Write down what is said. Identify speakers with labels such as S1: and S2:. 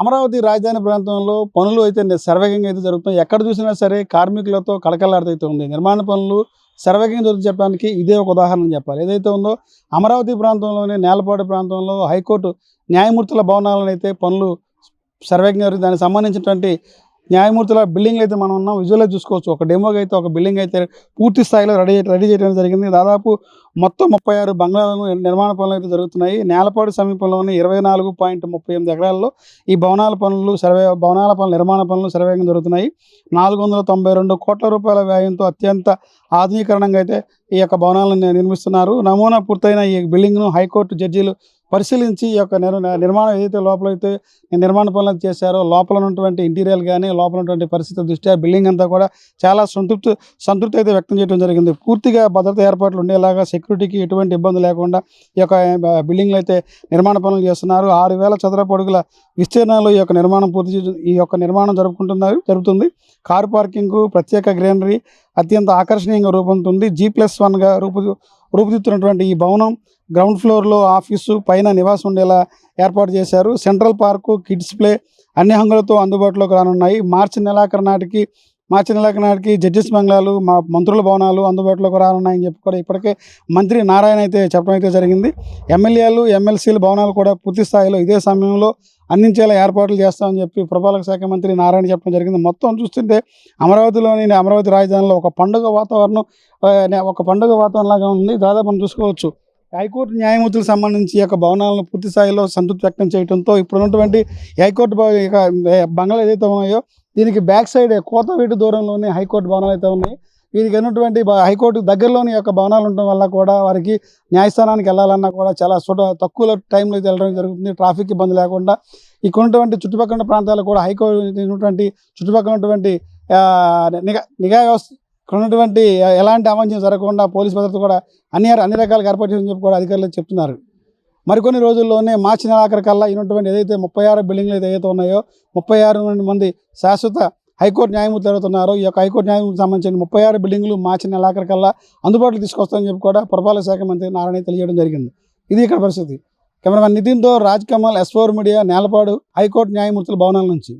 S1: అమరావతి రాజధాని ప్రాంతంలో పనులు అయితే శరవేగంగా అయితే జరుగుతున్నాయి. ఎక్కడ చూసినా సరే కార్మికులతో కళకళలాడుతూ ఉంది. నిర్మాణ పనులు శరవేగంగా జరుగుతూ చెప్పడానికి ఇదే ఒక ఉదాహరణ చెప్పాలి. ఏదైతే ఉందో అమరావతి ప్రాంతంలోని నేలపాడు ప్రాంతంలో హైకోర్టు న్యాయమూర్తుల భవనాలను అయితే పనులు శరవేగంగా జరుగుతుంది. దానికి సంబంధించినటువంటి న్యాయమూర్తుల బిల్డింగ్లు అయితే మనం ఉన్నాం. విజువల్గా చూసుకోవచ్చు. ఒక డెమోకి అయితే ఒక బిల్డింగ్ అయితే పూర్తి స్థాయిలో రెడీ చేయడం జరిగింది. దాదాపు మొత్తం 36 బంగ్లాలను నిర్మాణ పనులు అయితే జరుగుతున్నాయి. నేలపాడు సమీపంలోని 24.38 ఎకరాల్లో ఈ భవనాల పనులు నిర్మాణ పనులు శరవేగంగా జరుగుతున్నాయి. 492 కోట్ల రూపాయల వ్యయంతో అత్యంత ఆధునీకరణంగా అయితే ఈ యొక్క భవనాలను నిర్మిస్తున్నారు. నమూనా పూర్తయిన ఈ బిల్డింగ్ను హైకోర్టు జడ్జీలు పరిశీలించి ఈ యొక్క నిర్మాణం ఏదైతే లోపలైతే నిర్మాణ పనులు చేశారో లోపల ఉన్నటువంటి ఇంటీరియర్ కానీ లోపల ఉన్నటువంటి పరిస్థితుల దృష్ట్యా బిల్డింగ్ అంతా కూడా చాలా సంతృప్తి అయితే వ్యక్తం చేయడం జరిగింది. పూర్తిగా భద్రతా ఏర్పాట్లు ఉండేలాగా సెక్యూరిటీకి ఎటువంటి ఇబ్బంది లేకుండా ఈ యొక్క బిల్డింగ్లు అయితే నిర్మాణ పనులు చేస్తున్నారు. 6,000 చదరపు అడుగుల విస్తీర్ణంలో ఈ యొక్క నిర్మాణం జరుగుతుంది. కారు పార్కింగ్, ప్రత్యేక గ్రీనరీ అత్యంత ఆకర్షణీయంగా రూపొందుతుంది. G+1గా రూపుదిద్దుతున్నటువంటి ఈ భవనం గ్రౌండ్ ఫ్లోర్లో ఆఫీసు, పైన నివాసం ఉండేలా ఏర్పాటు చేశారు. సెంట్రల్ పార్కు, కిడ్స్ ప్లే అన్ని హంగులతో అందుబాటులోకి రానున్నాయి. మార్చి నెలాఖరు నాటికి జడ్జిస్ బంగ్లాలు, మంత్రుల భవనాలు అందుబాటులోకి రానున్నాయని చెప్పి కూడా ఇప్పటికే మంత్రి నారాయణ అయితే చెప్పడం అయితే జరిగింది. ఎమ్మెల్యేలు, ఎమ్మెల్సీల భవనాలు కూడా పూర్తి స్థాయిలో ఇదే సమయంలో అందించేలా ఏర్పాట్లు చేస్తామని చెప్పి పురపాలక శాఖ మంత్రి నారాయణ చెప్పడం జరిగింది. మొత్తం చూస్తుంటే అమరావతి రాజధానిలో ఒక పండుగ వాతావరణంలాగా ఉంది. దాదాపు మనం చూసుకోవచ్చు. హైకోర్టు న్యాయమూర్తులకు సంబంధించి యొక్క భవనాలను పూర్తి స్థాయిలో సంతృప్తి వ్యక్తం చేయడంతో ఇప్పుడున్నటువంటి హైకోర్టు బంగ్లా ఏదైతే ఉన్నాయో దీనికి బ్యాక్ సైడ్ కోతవేటు దూరంలోనే హైకోర్టు భవనాలు అయితే ఉన్నాయి. వీరికి ఉన్నటువంటి హైకోర్టు దగ్గరలోని యొక్క భవనాలు ఉండటం వల్ల కూడా వారికి న్యాయస్థానానికి వెళ్ళాలన్నా కూడా చాలా తక్కువ టైంలో అయితే వెళ్ళడం జరుగుతుంది. ట్రాఫిక్ ఇబ్బంది లేకుండా ఇక్కడ ఉన్నటువంటి చుట్టుపక్కల ప్రాంతాలు కూడా హైకోర్టు ఉన్నటువంటి చుట్టుపక్కల ఉన్నటువంటి నిఘా వ్యవస్థ ఇక్కడ ఉన్నటువంటి ఎలాంటి అవాంఛనీయం జరగకుండా పోలీస్ భద్రత కూడా అన్ని రకాలుగా ఏర్పాటు చేయని చెప్పి కూడా అధికారులు చెప్తున్నారు. మరికొన్ని రోజుల్లోనే మార్చి నెలాఖరు కల్లా ఉన్నటువంటి ఏదైతే 36 బిల్డింగ్లు ఏదైతే ఉన్నాయో 36 మంది శాశ్వత హైకోర్టు న్యాయమూర్తులు ఎవరుతున్నారో ఈ యొక్క హైకోర్టు న్యాయమూర్తికి సంబంధించిన 36 బిల్డింగ్లు మార్చి నెలాఖరు కల్లా అందుబాటులో తీసుకొస్తామని చెప్పి కూడా పురపాలక శాఖ మంత్రి నారాయణ తెలియజేయడం జరిగింది. ఇది ఇక్కడ పరిస్థితి. కెమెరామెన్ నితిన్తో Raj Kamal, S4 media, Nelapadu high court న్యాయమూర్తుల భవనాల నుంచి.